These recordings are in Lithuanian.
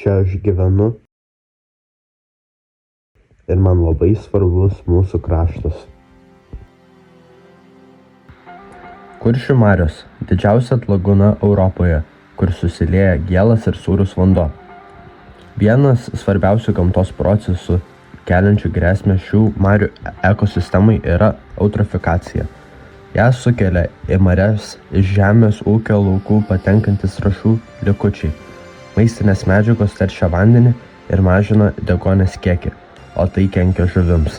čia aš gyvenu ir man labai svarbus mūsų kraštas. Kuršių marios – didžiausia lagūna Europoje, kur susilieja gėlas ir sūrus vanduo. Vienas svarbiausių gamtos procesų, keliančių grėsmę šių marių ekosistemai, yra eutrofikacija. Ją sukelia į marias iš žemės ūkio laukų patenkantis trąšų likučiai. Maistinės medžiagos teršia vandenį ir mažina deguonies kiekį, o tai kenkia žuvims.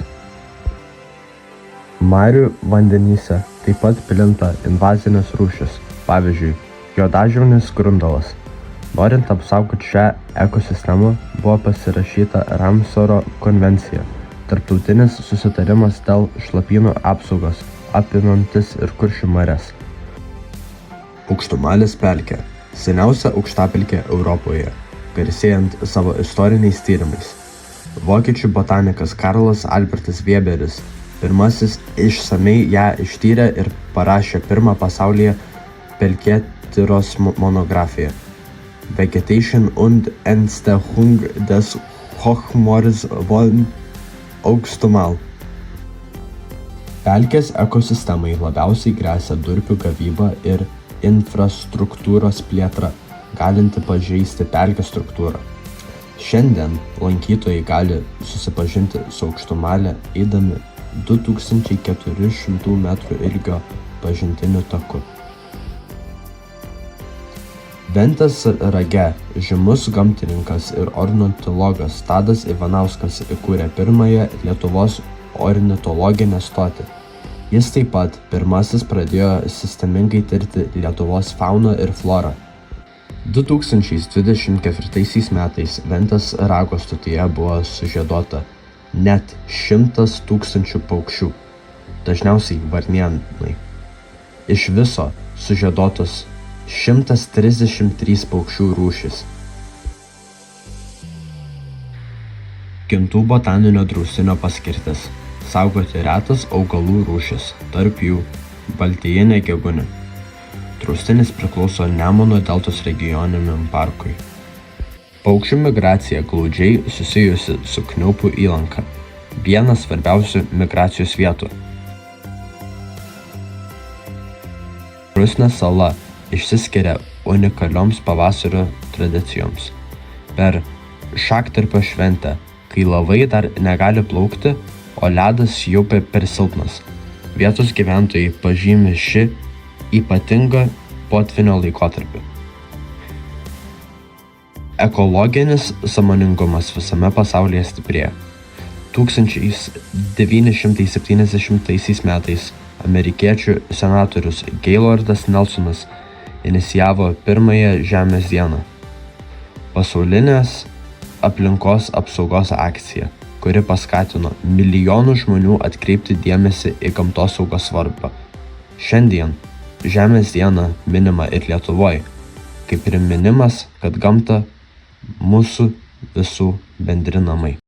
Marių vandenyse taip pat plinta invazinės rūšys, pavyzdžiui, juodažvynis grundalas. Norint apsaugoti šią ekosistemą, buvo pasirašyta Ramsaro konvencija, tarptautinis susitarimas dėl šlapynų apsaugos, apimantis ir Kuršių marias. Aukštumalės pelkė – seniausia aukštapelkė Europoje, garsėjant savo istoriniais tyrimais. Vokiečių botanikas Karlas Albertas Weberis pirmasis išsamiai ją ištyrė ir parašė pirmą pasaulyje pelkėtyros monografiją Vegetation und Entstehung des Hochmoors von Aukštumal. Pelkės ekosistemai labiausiai gresia durpių gavyba ir infrastruktūros plėtra, galinti pažeisti pelkės struktūrą. Šiandien lankytojai gali susipažinti su Aukštumale eidami 2400 metrų ilgio pažintiniu taku. Ventės rage žymus gamtininkas ir ornitologas Tadas Ivanauskas įkūrė pirmąją Lietuvos ornitologinę stotį. Jis taip pat pirmasis pradėjo sistemingai tirti Lietuvos fauną ir florą. 2024 metais Ventės rago stotyje buvo sužiedota net 100 000 paukščių, dažniausiai varnėnai. Iš viso sužiedotos 133 paukščių rūšys. Kintų botaninio draustinio paskirtis – saugoti retas augalų rūšis, tarp jų baltijinė gegūnė. Draustinis priklauso Nemuno deltos regioniniam parkui. Paukščių migracija glaudžiai susijusi su Kniaupų įlanka, viena svarbiausių migracijos vietų. Rusnės sala išsiskiria unikalioms pavasario tradicijoms. Per Šaktarpio šventę, kai laivai dar negali plaukti, o ledas jau per silpnas, vietos gyventojai pažymi šį ypatingą potvynio laikotarpį. Ekologinis sąmoningumas visame pasaulyje stiprėja. 1970 metais amerikiečių senatorius Gaylordas Nelsonas inicijavo pirmąją Žemės dieną – pasaulinės aplinkos apsaugos akciją, kuri paskatino milijonų žmonių atkreipti dėmesį į gamtosaugos svarbą. Šiandien Žemės diena minima ir Lietuvoje, kaip priminimas, kad gamta mūsų visų bendri namai.